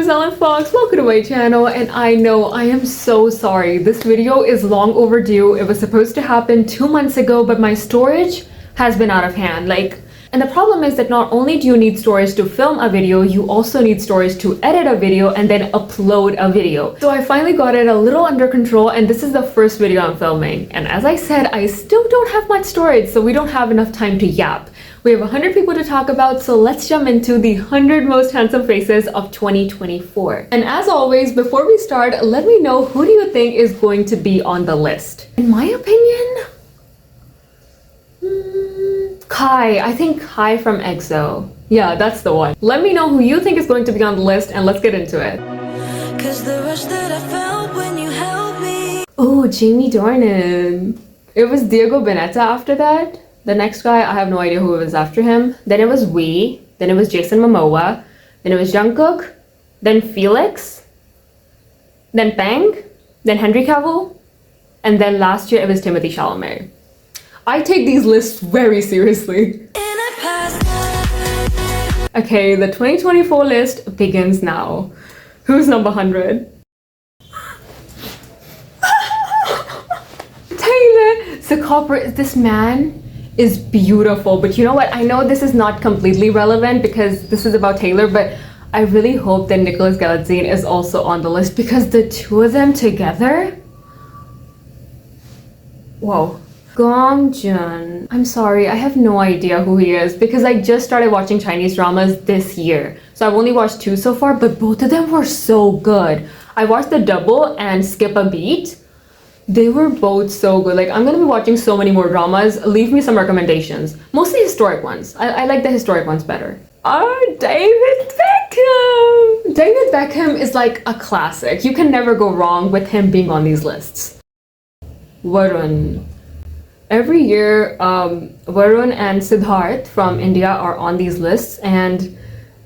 Ellen Fox, welcome to my channel, and I know I am so sorry. This video is long overdue. It was supposed to happen 2 months ago, but my storage has been out of hand. And the problem is that not only do you need storage to film a video, you also need storage to edit a video and then upload a video. So I finally got it a little under control, and this is the first video I'm filming. And as I said, I still don't have much storage, so we don't have enough time to yap. We have 100 people to talk about, so let's jump into the 100 most handsome faces of 2024. And as always, before we start, let me know, who do you think is going to be on the list? In my opinion, Kai. I think Kai from EXO. Yeah, that's the one. Let me know who you think is going to be on the list, and let's get into it. The rush that I felt when you held me. Oh, Jamie Dornan. It was Diego Boneta after that. The next guy, I have no idea who it was after him. Then it was Wee. Then it was Jason Momoa. Then it was Jungkook. Then Felix. Then Bang. Then Henry Cavill. And then last year it was Timothée Chalamet. I take these lists very seriously. Okay, the 2024 list begins now. Who's number 100? Taylor! So corporate, this man is beautiful, but you know what? I know this is not completely relevant because this is about Taylor, but I really hope that Nicholas Galitzine is also on the list because the two of them together? Whoa. Gongjun. I'm sorry, I have no idea who he is because I just started watching Chinese dramas this year. So I've only watched 2 so far, but both of them were so good. I watched The Double and Skip a Beat. They were both so good. I'm gonna be watching so many more dramas. Leave me some recommendations. Mostly historic ones. I like the historic ones better. Oh, David Beckham! David Beckham is like a classic. You can never go wrong with him being on these lists. Varun. Every year, Varun and Siddharth from India are on these lists, and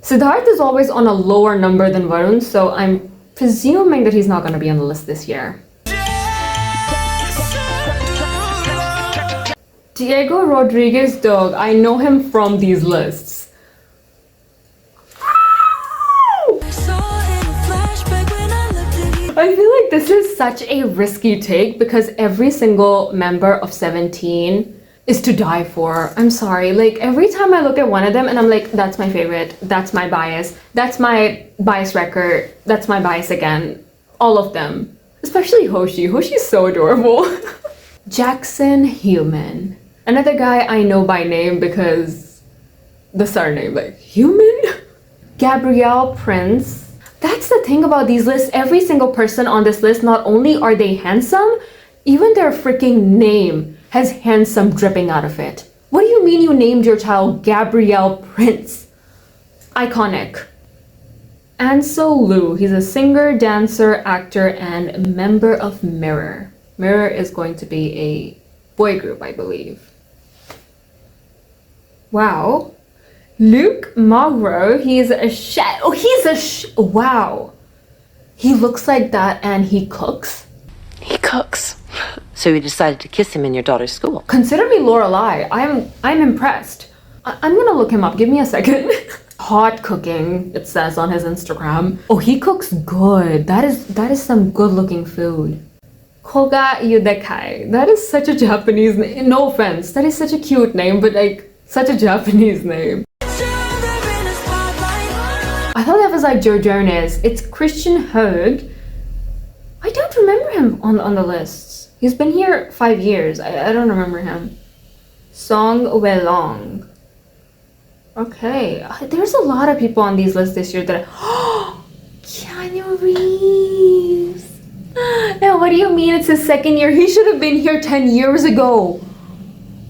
Siddharth is always on a lower number than Varun, so I'm presuming that he's not gonna be on the list this year. Diego Rodriguez Dog. I know him from these lists. I feel like this is such a risky take because every single member of 17 is to die for. I'm sorry, every time I look at one of them and I'm like, that's my favorite, that's my bias, that's my bias record, that's my bias again. All of them. Especially Hoshi. Hoshi's so adorable. Jackson Human. Another guy I know by name because the surname, Human? Gabrielle Prince. That's the thing about these lists. Every single person on this list, not only are they handsome, even their freaking name has handsome dripping out of it. What do you mean you named your child Gabrielle Prince? Iconic. Ansel Lu. He's a singer, dancer, actor, and member of Mirror. Mirror is going to be a boy group, I believe. Wow. Luke Magro, he's a chef. Oh, he's a wow. He looks like that and he cooks. He cooks. So you decided to kiss him in your daughter's school. Consider me Lorelai. I'm impressed. I'm gonna look him up. Give me a second. Hot cooking, it says on his Instagram. Oh, he cooks good. That is some good looking food. Koga Yudekai. That is such a Japanese name. No offense. That is such a cute name, but such a Japanese name. I thought that was Joe Jonas. It's Christian Hoeg. I don't remember him on the lists. He's been here 5 years. I don't remember him. Song Welong. Okay. There's a lot of people on these lists this year that Keanu Reeves. Now, what do you mean it's his second year? He should have been here 10 years ago.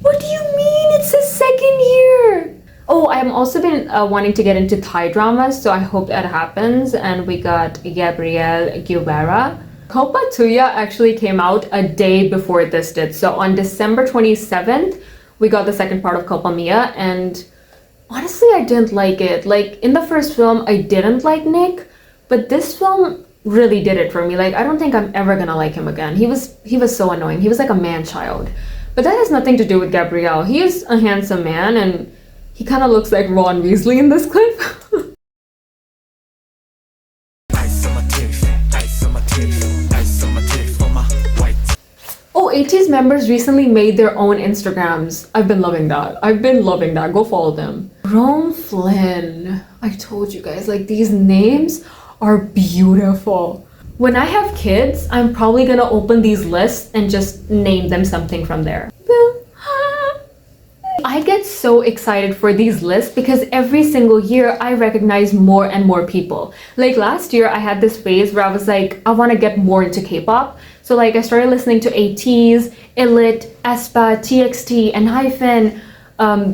What do you mean it's his second year? Oh, I've also been wanting to get into Thai dramas, so I hope that happens. And we got Gabrielle Guevara. Copa Tuya actually came out a day before this did. So on December 27th, we got the second part of Copa Mia, and honestly, I didn't like it. In the first film, I didn't like Nick, but this film really did it for me. I don't think I'm ever gonna like him again. He was so annoying. He was like a man-child. But that has nothing to do with Gabrielle. He is a handsome man, and he kind of looks like Ron Weasley in this clip. ATEEZ members recently made their own Instagrams. I've been loving that. Go follow them. Rome Flynn. I told you guys, like, these names are beautiful. When I have kids, I'm probably gonna open these lists and just name them something from there. I get so excited for these lists because every single year I recognize more and more people. Like last year I had this phase where I was like, I want to get more into K-pop. So like I started listening to ATEEZ, Elite, aespa, TXT, and Hyphen,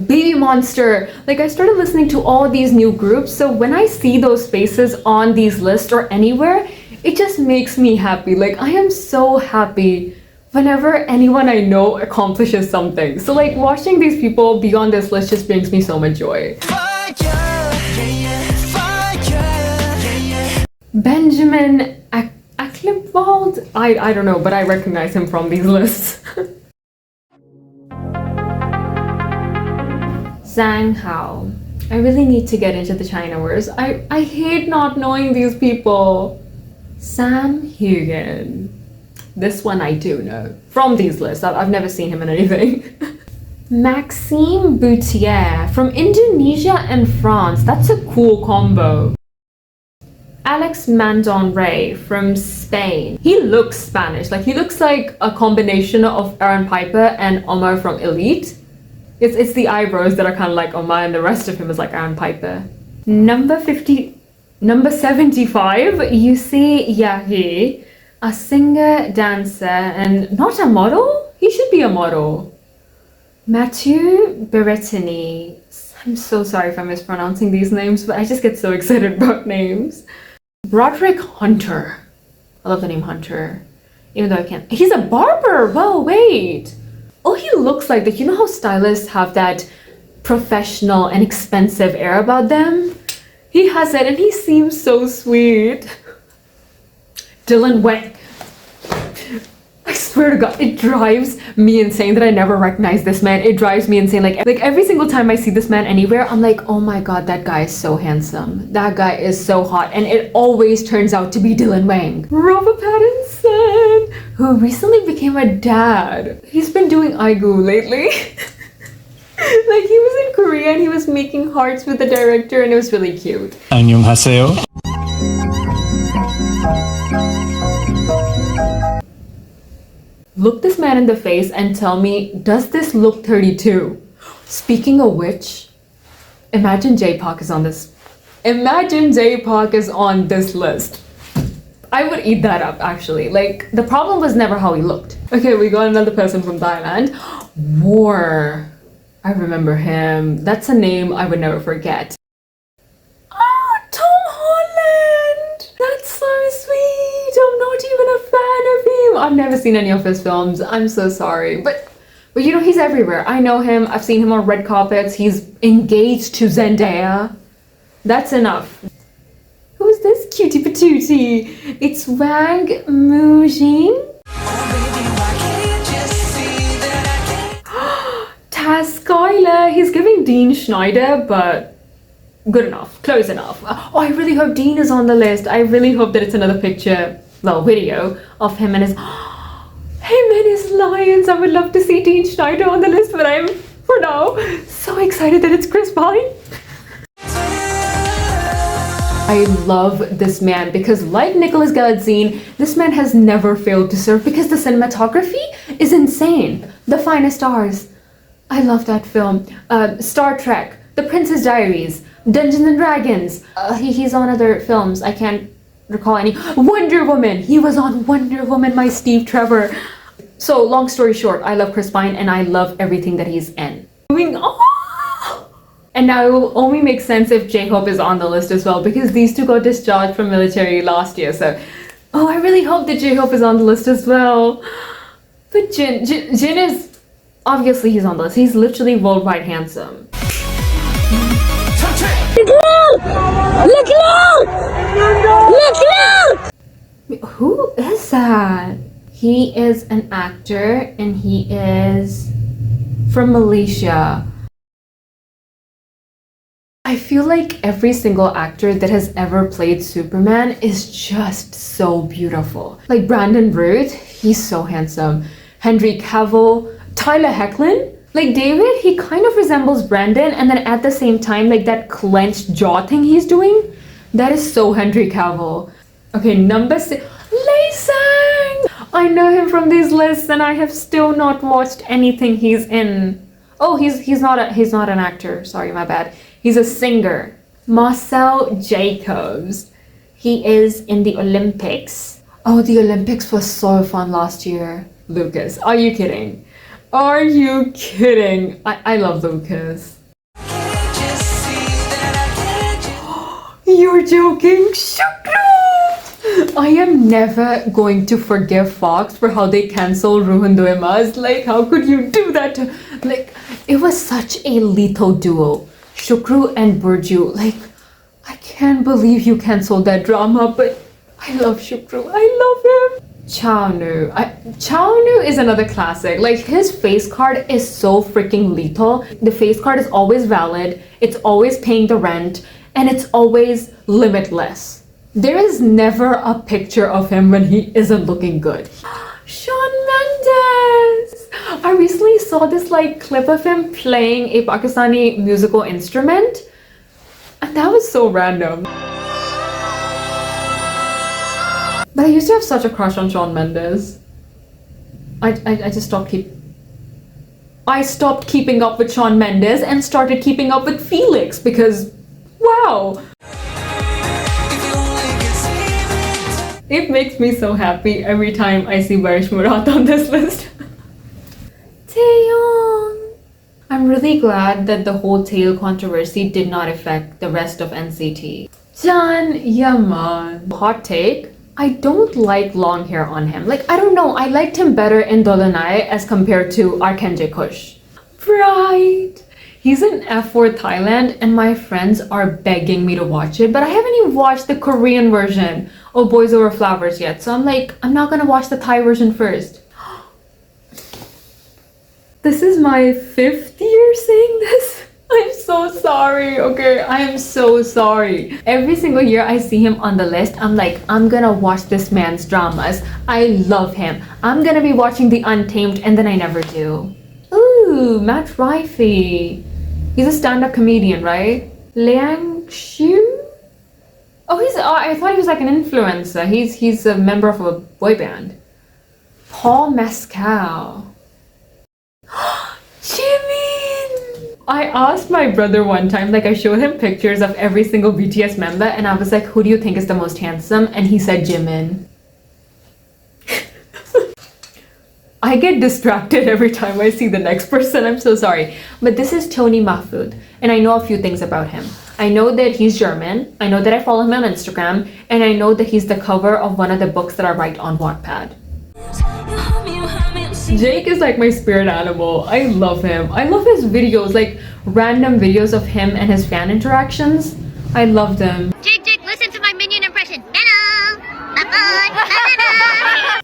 Baby Monster. Like I started listening to all these new groups. So when I see those faces on these lists or anywhere, it just makes me happy. Like I am so happy whenever anyone I know accomplishes something. So like watching these people be on this list just brings me so much joy. Benjamin Acklenwald? I don't know, but I recognize him from these lists. Zhang Hao. I really need to get into the Chinaverse. I hate not knowing these people. Sam Hugan. This one I do know from these lists. I've never seen him in anything. Maxime Boutier from Indonesia and France. That's a cool combo. Alex Mandon Ray from Spain. He looks Spanish. Like he looks like a combination of Aaron Piper and Omar from Elite. It's the eyebrows that are kind of like Omar and the rest of him is like Aaron Piper. Number 75, Yusei Yahi. A singer, dancer, and not a model? He should be a model. Matteo Berrettini. I'm so sorry if I'm mispronouncing these names, but I just get so excited about names. Broderick Hunter. I love the name Hunter, even though I can't. He's a barber! Whoa, wait! Oh, he looks like that. You know how stylists have that professional and expensive air about them? He has it, and he seems so sweet. Dylan Wang. I swear to God, it drives me insane that I never recognize this man. It drives me insane. Like every single time I see this man anywhere, I'm like, oh my God, that guy is so handsome. That guy is so hot. And it always turns out to be Dylan Wang. Robert Pattinson, who recently became a dad. He's been doing Aigu lately. Like he was in Korea and he was making hearts with the director and it was really cute. 안녕하세요. Look this man in the face and tell me, does this look 32? Speaking of which, imagine J-Park is on this. Imagine J-Park is on this list. I would eat that up, actually. Like, the problem was never how he looked. Okay, we got another person from Thailand. War. I remember him. That's a name I would never forget. Oh, Tom Holland! That's so sweet! I'm not even a fan of him. I've never seen any of his films. I'm so sorry. But you know, he's everywhere. I know him. I've seen him on red carpets. He's engaged to Zendaya. That's enough. Who's this cutie patootie? It's Wang Mujin. Taz Skyler. He's giving Dean Schneider, but good enough. Close enough. Oh, I really hope Dean is on the list. I really hope that it's another picture, well, video of him and his lions. I would love to see Dean Schneider on the list, but I'm, for now, so excited that it's Chris Pine. I love this man because, like Nicholas Galitzine, this man has never failed to serve because the cinematography is insane. The Finest Stars. I love that film. Star Trek, The Princess Diaries, Dungeons and Dragons. He's on other films. I can't recall any. Wonder Woman. He was on Wonder Woman, my Steve Trevor. So, long story short, I love Chris Pine and I love everything that he's in. Moving on. And now it will only make sense if J-Hope is on the list as well because these two got discharged from military last year. So, I really hope that J-Hope is on the list as well. But Jin is, obviously he's on the list. He's literally worldwide handsome. Look out! Wait, who is that? He is an actor and he is from Malaysia. I feel like every single actor that has ever played Superman is just so beautiful. Like Brandon Root, he's so handsome. Henry Cavill, Tyler Hoechlin. Like David, he kind of resembles Brandon, and then at the same time, like that clenched jaw thing he's doing, that is so Henry Cavill. Okay, number 6, Lee Sang! I know him from these lists, and I have still not watched anything he's in. Oh, he's not an actor. Sorry, my bad. He's a singer. Marcel Jacobs. He is in the Olympics. Oh, the Olympics was so fun last year. Lucas, are you kidding? Are you kidding? I love Lucas. You're joking? I am never going to forgive Fox for how they cancel Ruhan Doemas. Like, how could you do that? Like, it was such a lethal duo. Shukru and Burju. Like, I can't believe you canceled that drama, but I love Shukru. I love him. Chaonu. Chaonu is another classic. Like, his face card is so freaking lethal. The face card is always valid. It's always paying the rent. And it's always limitless. There is never a picture of him when he isn't looking good. Shawn Mendes! I recently saw this like clip of him playing a Pakistani musical instrument. And that was so random. But I used to have such a crush on Shawn Mendes. I just stopped keeping up with Shawn Mendes and started keeping up with Felix because, wow. It makes me so happy every time I see Barish Murat on this list. Taeyong. I'm really glad that the whole tail controversy did not affect the rest of NCT. Jan Yaman. Hot take. I don't like long hair on him. Like, I don't know. I liked him better in Dolanai as compared to Arkenje Kush. Right. He's in F4 Thailand and my friends are begging me to watch it, but I haven't even watched the Korean version of Boys Over Flowers yet. So I'm like, I'm not gonna watch the Thai version first. This is my 5th year saying this. I'm so sorry, okay? I am so sorry. Every single year I see him on the list, I'm like, I'm gonna watch this man's dramas. I love him. I'm gonna be watching The Untamed, and then I never do. Ooh, Matt Rife. He's a stand-up comedian, right? Liang Xiu? Oh, I thought he was like an influencer. He's a member of a boy band. Paul Mescal. Jimin! I asked my brother one time, like I showed him pictures of every single BTS member and I was like, who do you think is the most handsome? And he said Jimin. I get distracted every time I see the next person. I'm so sorry. But this is Tony Mahfoud, and I know a few things about him. I know that he's German, I know that I follow him on Instagram, and I know that he's the cover of one of the books that I write on Wattpad. Jake is like my spirit animal. I love him. I love his videos, like random videos of him and his fan interactions. I love them. Jake, listen to my minion impression.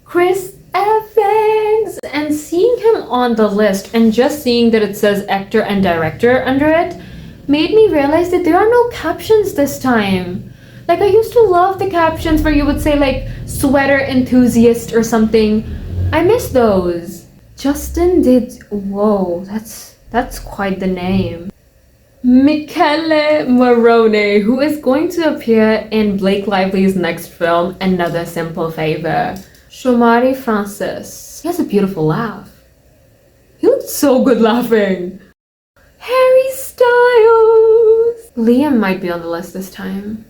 Chris Evans, and seeing him on the list and just seeing that it says actor and director under it made me realize that there are no captions this time. Like, I used to love the captions where you would say like sweater enthusiast or something. I miss those. Justin did, whoa, that's quite the name. Michele Morone, who is going to appear in Blake Lively's next film, Another Simple Favor. Shomari Francis. He has a beautiful laugh. He looks so good laughing. Harry Styles. Liam might be on the list this time.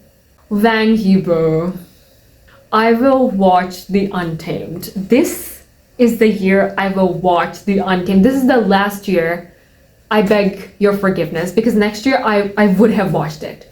Wang Yibo. I will watch The Untamed. This is the year I will watch The Untamed. This is the last year. I beg your forgiveness because next year I would have watched it.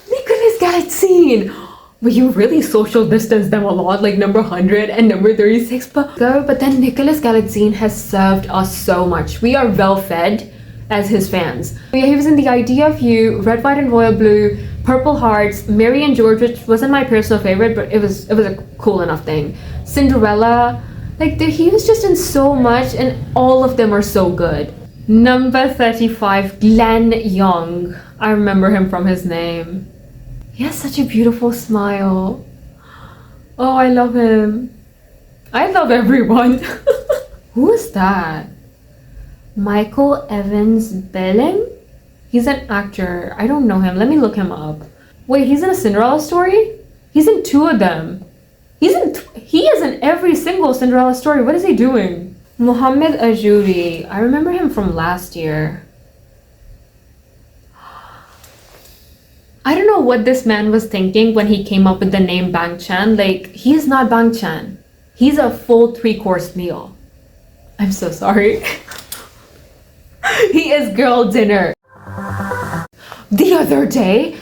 Nicholas Galitzine. But you really social distance them a lot, like number 100 and number 36. But then Nicholas Galitzine has served us so much. We are well fed as his fans. He was in The Idea of You, Red, White and Royal Blue, Purple Hearts, Mary and George, which wasn't my personal favorite, but it was a cool enough thing. Cinderella, like he was just in so much and all of them are so good. Number 35, Glenn Young. I remember him from his name. He has such a beautiful smile. Oh, I love him. I love everyone. Who is that? Michael Evans Belling? He's an actor. I don't know him. Let me look him up. Wait, he's in a Cinderella story? He's in two of them. He is in every single Cinderella story. What is he doing? Mohammed Ajouri. I remember him from last year. I don't know what this man was thinking when he came up with the name Bang Chan. Like, he is not Bang Chan. He's a full 3-course meal. I'm so sorry. He is girl dinner. The other day,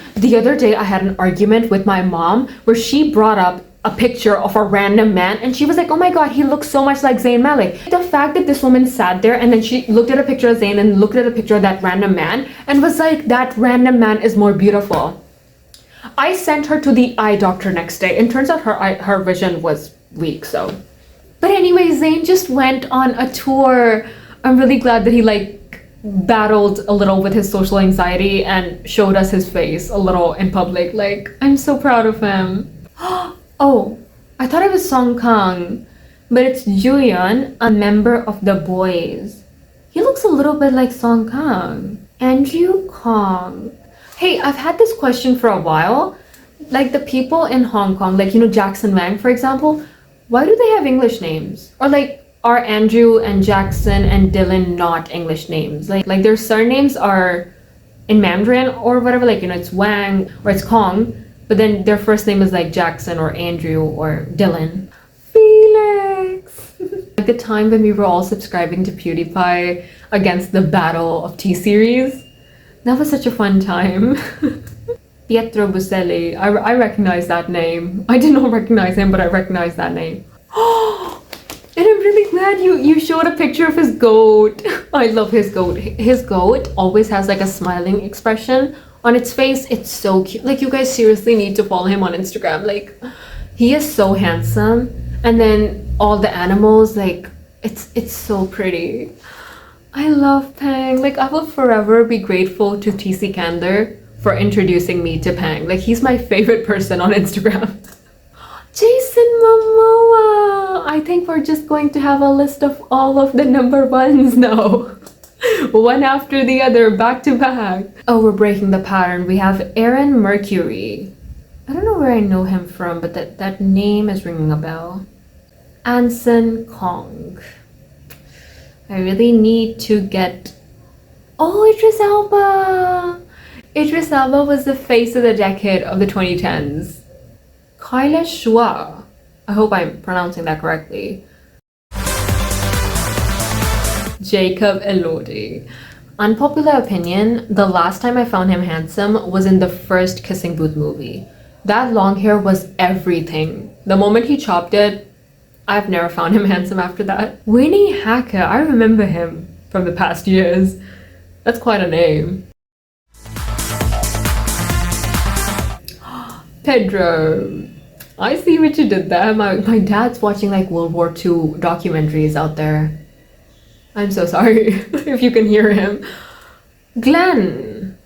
I had an argument with my mom where she brought up a picture of a random man and she was like, oh my god, he looks so much like Zayn Malik. The fact that this woman sat there and then she looked at a picture of Zayn and looked at a picture of that random man and was like, that random man is more beautiful. I sent her to the eye doctor next day and turns out her vision was weak, so. But anyway, Zayn just went on a tour. I'm really glad that he like battled a little with his social anxiety and showed us his face a little in public. Like, I'm so proud of him. Oh, I thought it was Song Kang, but it's Juyeon, a member of The Boys. He looks a little bit like Song Kang. Andrew Kong. Hey, I've had this question for a while. Like the people in Hong Kong, like, you know, Jackson Wang, for example, why do they have English names? Or like, are Andrew and Jackson and Dylan not English names? Like their surnames are in Mandarin or whatever, like, you know, it's Wang or it's Kong, but then their first name is like Jackson or Andrew or Dylan. Felix! At the time when we were all subscribing to PewDiePie against the Battle of T-Series, that was such a fun time. Pietro Buselli, I recognize that name. I did not recognize him, but I recognize that name. And I'm really glad you showed a picture of his goat. I love his goat. His goat always has like a smiling expression on its face. It's so cute. Like, you guys seriously need to follow him on Instagram. Like, he is so handsome. And then all the animals, like, it's so pretty. I love Pang. Like, I will forever be grateful to TC Candor for introducing me to Pang. Like, he's my favorite person on Instagram. Jason Momoa! I think we're just going to have a list of all of the number ones now. One after the other, back to back. Oh, we're breaking the pattern. We have Aaron Mercury. I don't know where I know him from, but that name is ringing a bell. Anson Kong. I really need to get... Oh, Idris Elba! Idris Elba was the face of the decade of the 2010s. Kyle Shua. I hope I'm pronouncing that correctly. Jacob Elordi. Unpopular opinion, the last time I found him handsome was in the first Kissing Booth movie. That long hair was everything. The moment he chopped it, I've never found him handsome after that. Winnie Hacker, I remember him from the past years. That's quite a name. Pedro. I see what you did there. My dad's watching like World War II documentaries out there. I'm so sorry if you can hear him. Glenn.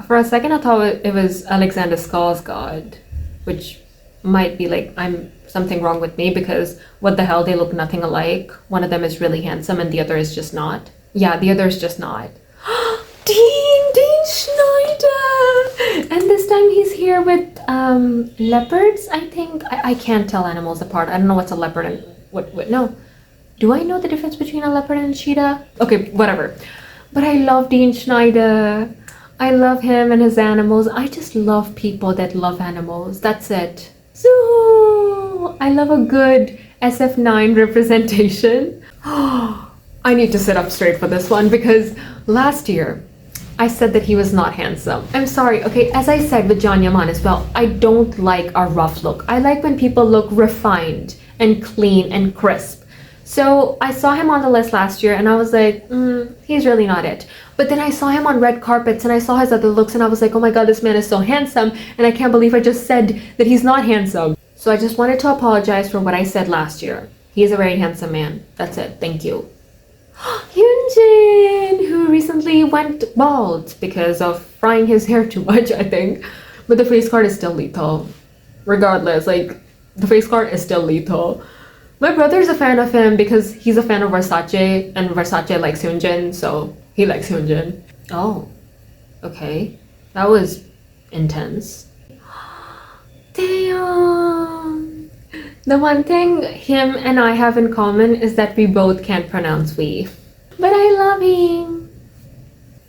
For a second I thought it was Alexander Skarsgård, which might be like I'm something wrong with me because what the hell, they look nothing alike. One of them is really handsome and the other is just not. Yeah, the other is just not. Dean Schneider! And this time he's here with leopards, I think. I can't tell animals apart. I don't know what's a leopard and what no. Do I know the difference between a leopard and a cheetah? Okay, whatever. But I love Dean Schneider. I love him and his animals. I just love people that love animals. That's it. So I love a good SF9 representation. I need to sit up straight for this one because last year I said that he was not handsome. I'm sorry, okay, as I said with John Yaman as well, I don't like a rough look. I like when people look refined and clean and crisp. So I saw him on the list last year and I was like, he's really not it. But then I saw him on red carpets and I saw his other looks and I was like, oh my god, this man is so handsome and I can't believe I just said that he's not handsome. So I just wanted to apologize for what I said last year. He is a very handsome man. That's it. Thank you. Hyunjin, who recently went bald because of frying his hair too much, I think. But the face card is still lethal. Regardless, like, the face card is still lethal. My brother's a fan of him because he's a fan of Versace, and Versace likes Seokjin, so he likes Seokjin. Oh, okay. That was intense. Damn! The one thing him and I have in common is that we both can't pronounce we. But I love him!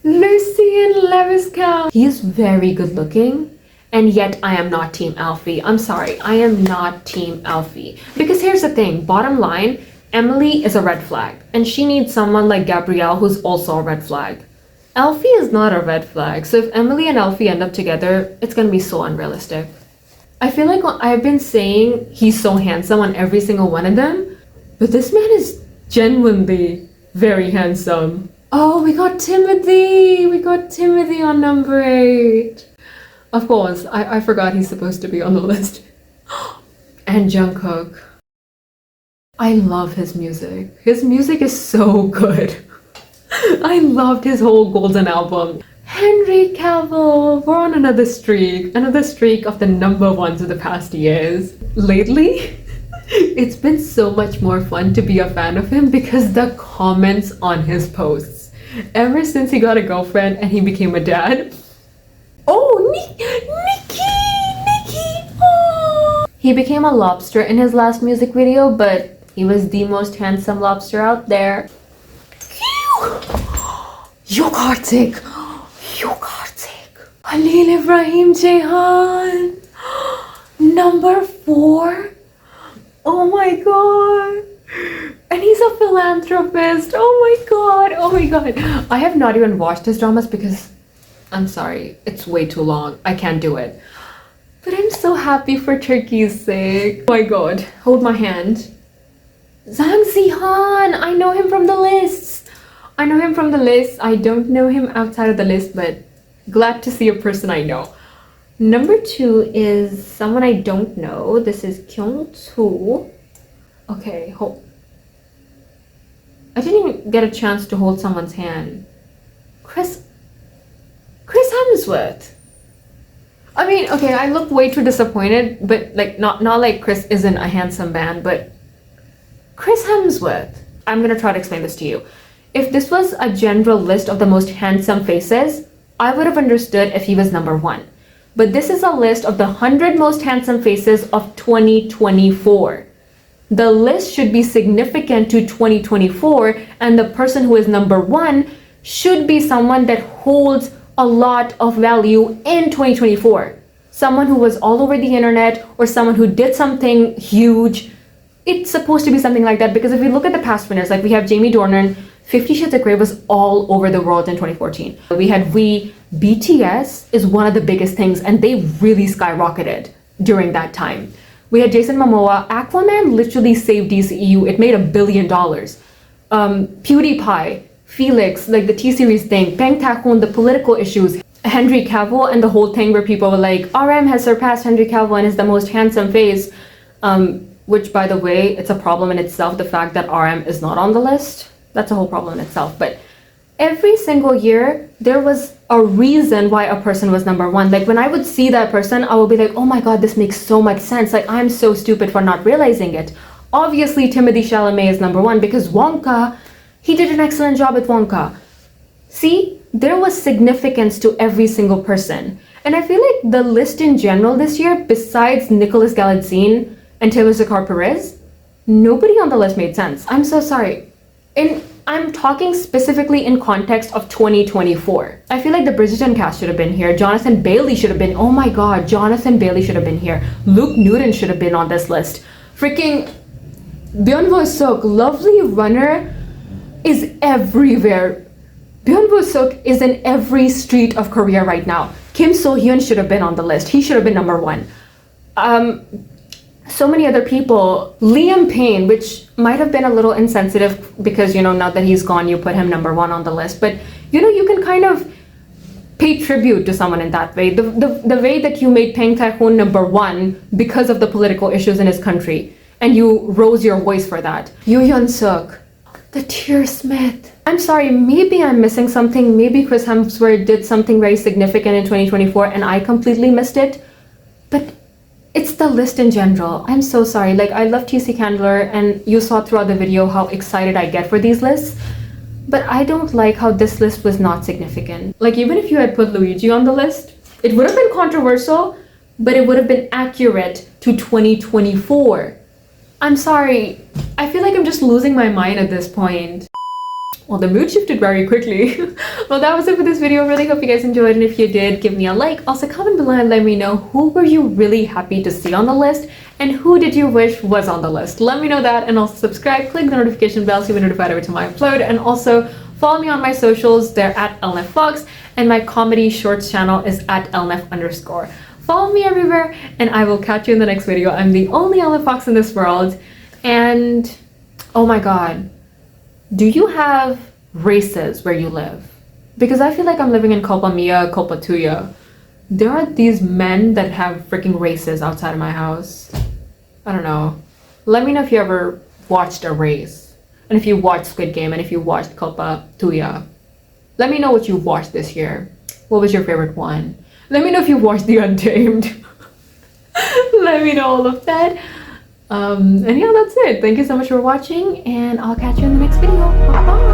Lucien Leviscal! He's very good looking. And yet I am not Team Alfie. I'm sorry, I am not Team Alfie. Because here's the thing, bottom line, Emily is a red flag. And she needs someone like Gabrielle who's also a red flag. Alfie is not a red flag. So if Emily and Alfie end up together, it's gonna be so unrealistic. I feel like I've been saying he's so handsome on every single one of them. But this man is genuinely very handsome. Oh, we got Timothy! We got Timothy on number 8. Of course, I forgot he's supposed to be on the list. And Jungkook. I love his music. His music is so good. I loved his whole Golden album. Henry Cavill, we're on another streak of the number ones of the past years. Lately, it's been so much more fun to be a fan of him because the comments on his posts. Ever since he got a girlfriend and he became a dad. Oh, Nikki! Oh. He became a lobster in his last music video, but he was the most handsome lobster out there. Yo Kartik! Yo Kartik! Halil Ibrahim Jehan! Number 4? Oh my god! And he's a philanthropist! Oh my god! Oh my god! I have not even watched his dramas because I'm sorry, it's way too long. I can't do it. But I'm so happy for Turkey's sake. Oh my god, hold my hand. Zhang Zihan! I know him from the lists. I don't know him outside of the list, but glad to see a person I know. Number 2 is someone I don't know. This is Kyung-soo. Okay, hold. I didn't even get a chance to hold someone's hand. Chris Hemsworth. I mean, okay, I look way too disappointed, but like not like Chris isn't a handsome man, but Chris Hemsworth. I'm gonna try to explain this to you. If this was a general list of the most handsome faces, I would have understood if he was number 1. But this is a list of the 100 most handsome faces of 2024. The list should be significant to 2024, and the person who is number 1 should be someone that holds a lot of value in 2024. Someone who was all over the internet or someone who did something huge. It's supposed to be something like that because if we look at the past winners, like we have Jamie Dornan, 50 Shades of Grey was all over the world in 2014. We had BTS is one of the biggest things and they really skyrocketed during that time. We had Jason Momoa. Aquaman literally saved DCEU. It made $1 billion. PewDiePie, Felix, like the T-Series thing, Bang Taekwoon, the political issues, Henry Cavill and the whole thing where people were like, RM has surpassed Henry Cavill and is the most handsome face. Which by the way, it's a problem in itself, the fact that RM is not on the list. That's a whole problem in itself. But every single year, there was a reason why a person was number 1. Like when I would see that person, I would be like, oh my god, this makes so much sense. Like I'm so stupid for not realizing it. Obviously, Timothée Chalamet is number 1 because Wonka, he did an excellent job with Wonka. See, there was significance to every single person. And I feel like the list in general this year, besides Nicolas Galitzine and Théo Perez, nobody on the list made sense. I'm so sorry. And I'm talking specifically in context of 2024. I feel like the Bridgerton cast should have been here. Jonathan Bailey should have been, oh my god, Jonathan Bailey should have been here. Luke Newton should have been on this list. Freaking Byung-Woo-seok, lovely runner, is everywhere. Byung-Woo-seok is in every street of Korea right now. Kim So-hyun should have been on the list. He should have been number 1. So many other people. Liam Payne, which might have been a little insensitive because, you know, now that he's gone, you put him number 1 on the list. But, you know, you can kind of pay tribute to someone in that way. The way that you made Bang Taekwoon number 1 because of the political issues in his country. And you rose your voice for that. Yoo Hyun-suk. The Tearsmith. I'm sorry, maybe I'm missing something. Maybe Chris Hemsworth did something very significant in 2024 and I completely missed it. But It's the list in general. I'm so sorry. Like, I love TC Candler, and you saw throughout the video how excited I get for these lists. But I don't like how this list was not significant. Like, even if you had put Luigi on the list, it would have been controversial, but it would have been accurate to 2024. I'm sorry. I feel like I'm just losing my mind at this point. Well, the mood shifted very quickly. Well, that was it for this video. Really hope you guys enjoyed, and if you did, give me a like. Also, comment below and let me know who were you really happy to see on the list, and who did you wish was on the list. Let me know that, and also subscribe, click the notification bell so you'll be notified every time I upload, and also follow me on my socials. They're at elneffox, and my comedy shorts channel is at elnef_. Follow me everywhere, and I will catch you in the next video. I'm the only elneffox in this world, and oh my god. Do you have races where you live? Because I feel like I'm living in Culpa Mia, Culpa Tuya. There are these men that have freaking races outside of my house. I don't know. Let me know if you ever watched a race. And if you watched Squid Game, and if you watched Culpa Tuya. Let me know what you watched this year. What was your favorite one? Let me know if you watched The Untamed. Let me know all of that. And yeah, that's it. Thank you so much for watching, and I'll catch you in the next video. Bye bye.